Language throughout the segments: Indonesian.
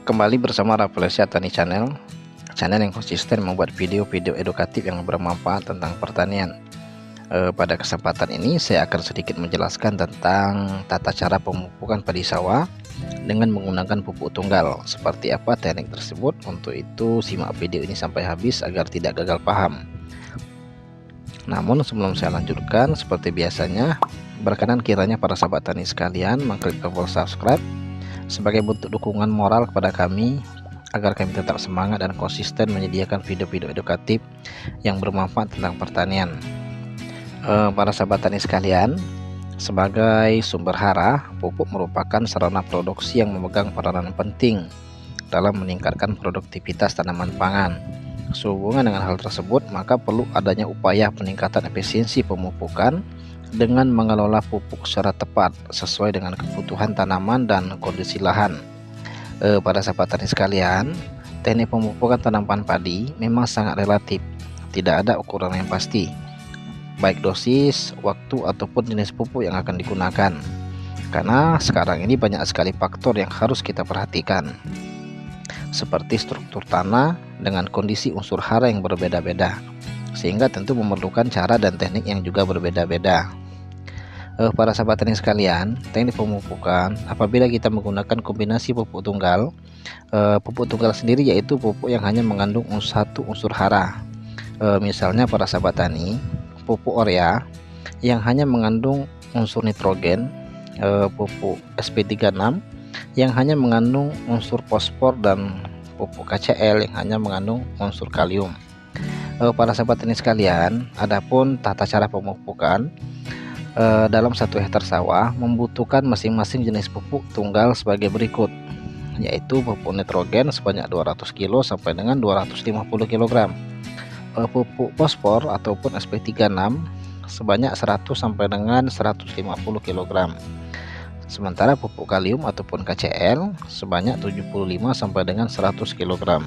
Kembali bersama Rafflesia Tani Channel yang konsisten membuat video-video edukatif yang bermanfaat tentang pertanian. Pada kesempatan ini saya akan sedikit menjelaskan tentang tata cara pemupukan padi sawah dengan menggunakan pupuk tunggal. Seperti apa teknik tersebut? Untuk itu simak video ini sampai habis agar tidak gagal paham. Namun sebelum saya lanjutkan, seperti biasanya, berkenan kiranya para sahabat tani sekalian mengklik tombol subscribe sebagai bentuk dukungan moral kepada kami agar kami tetap semangat dan konsisten menyediakan video-video edukatif yang bermanfaat tentang pertanian. Para sahabat tani sekalian, sebagai sumber hara, pupuk merupakan sarana produksi yang memegang peranan penting dalam meningkatkan produktivitas tanaman pangan. Sehubungan dengan hal tersebut, maka perlu adanya upaya peningkatan efisiensi pemupukan dengan mengelola pupuk secara tepat sesuai dengan kebutuhan tanaman dan kondisi lahan. Pada sahabat tani sekalian, teknik pemupukan tanaman padi memang sangat relatif, tidak ada ukuran yang pasti, baik dosis, waktu ataupun jenis pupuk yang akan digunakan, karena sekarang ini banyak sekali faktor yang harus kita perhatikan, seperti struktur tanah dengan kondisi unsur hara yang berbeda-beda, sehingga tentu memerlukan cara dan teknik yang juga berbeda-beda. Para sahabat tani sekalian, teknik pemupukan apabila kita menggunakan kombinasi pupuk tunggal, pupuk tunggal sendiri yaitu pupuk yang hanya mengandung satu unsur hara. Misalnya para sahabat tani, pupuk urea yang hanya mengandung unsur nitrogen, pupuk SP36 yang hanya mengandung unsur fosfor, dan pupuk KCl yang hanya mengandung unsur kalium. Para sahabat tani sekalian, adapun tata cara pemupukan dalam 1 hektar sawah membutuhkan masing-masing jenis pupuk tunggal sebagai berikut, yaitu pupuk nitrogen sebanyak 200 kg sampai dengan 250 kg, pupuk fosfor ataupun SP36 sebanyak 100 sampai dengan 150 kg, sementara pupuk kalium ataupun KCl sebanyak 75 sampai dengan 100 kg.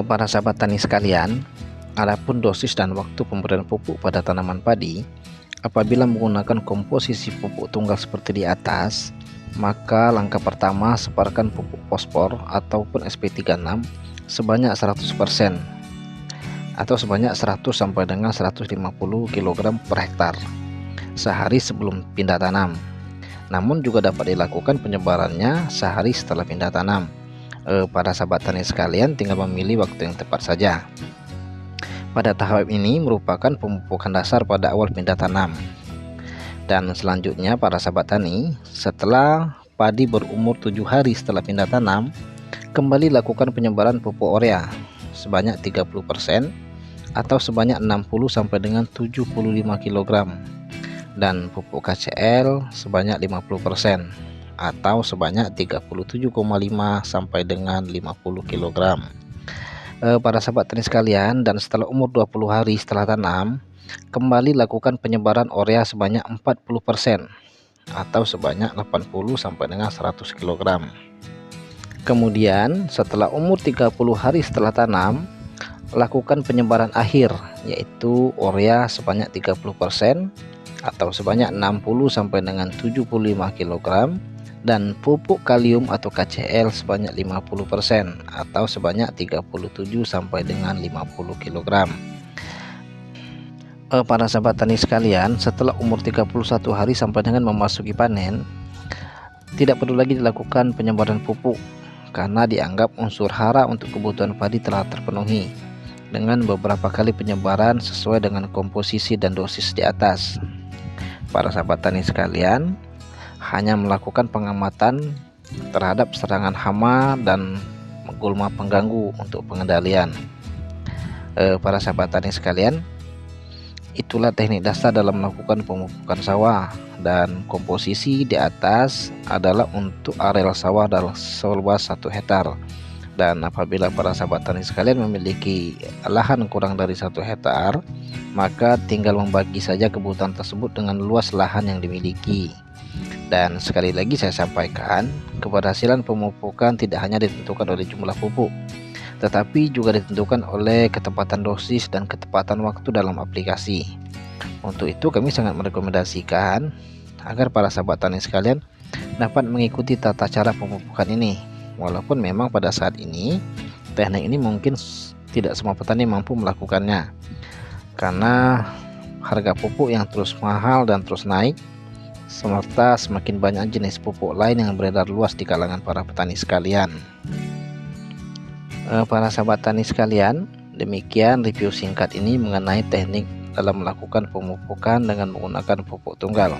Para sahabat tani sekalian, adapun dosis dan waktu pemberian pupuk pada tanaman padi apabila menggunakan komposisi pupuk tunggal seperti di atas, maka langkah pertama sebarkan pupuk fosfor ataupun SP36 sebanyak 100% atau sebanyak 100 sampai dengan 150 kg per hektar sehari sebelum pindah tanam. Namun juga dapat dilakukan penyebarannya sehari setelah pindah tanam. Para sahabat tani sekalian tinggal memilih waktu yang tepat saja. Pada tahap ini merupakan pemupukan dasar pada awal pindah tanam. Dan selanjutnya para sahabat tani, setelah padi berumur 7 hari setelah pindah tanam, kembali lakukan penyebaran pupuk urea sebanyak 30% atau sebanyak 60 sampai dengan 75 kg, dan pupuk KCl sebanyak 50% atau sebanyak 37,5 sampai dengan 50 kg. Para sahabat tani sekalian, dan setelah umur 20 hari setelah tanam, kembali lakukan penyebaran urea sebanyak 40% atau sebanyak 80 sampai dengan 100 kg. Kemudian setelah umur 30 hari setelah tanam, lakukan penyebaran akhir, yaitu urea sebanyak 30% atau sebanyak 60 sampai dengan 75 kg, dan pupuk kalium atau KCl sebanyak 50% atau sebanyak 37 sampai dengan 50 kg. Para sahabat tani sekalian, setelah umur 31 hari sampai dengan memasuki panen, tidak perlu lagi dilakukan penyebaran pupuk karena dianggap unsur hara untuk kebutuhan padi telah terpenuhi dengan beberapa kali penyebaran sesuai dengan komposisi dan dosis di atas. Para sahabat tani sekalian, hanya melakukan pengamatan terhadap serangan hama dan gulma pengganggu untuk pengendalian. Para sahabat tani sekalian, itulah teknik dasar dalam melakukan pemupukan sawah, dan komposisi di atas adalah untuk areal sawah dalam seluas 1 hektar. Dan apabila para sahabat tani sekalian memiliki lahan kurang dari 1 hektar, maka tinggal membagi saja kebutuhan tersebut dengan luas lahan yang dimiliki. Dan sekali lagi saya sampaikan, keberhasilan pemupukan tidak hanya ditentukan oleh jumlah pupuk, tetapi juga ditentukan oleh ketepatan dosis dan ketepatan waktu dalam aplikasi. Untuk itu kami sangat merekomendasikan agar para sahabat tani sekalian dapat mengikuti tata cara pemupukan ini walaupun memang pada saat ini teknik ini mungkin tidak semua petani mampu melakukannya karena harga pupuk yang terus mahal dan terus naik, serta semakin banyak jenis pupuk lain yang beredar luas di kalangan para petani sekalian. Para sahabat tani sekalian, demikian review singkat ini mengenai teknik dalam melakukan pemupukan dengan menggunakan pupuk tunggal.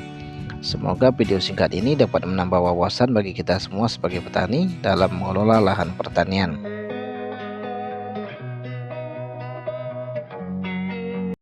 Semoga video singkat ini dapat menambah wawasan bagi kita semua sebagai petani dalam mengelola lahan pertanian.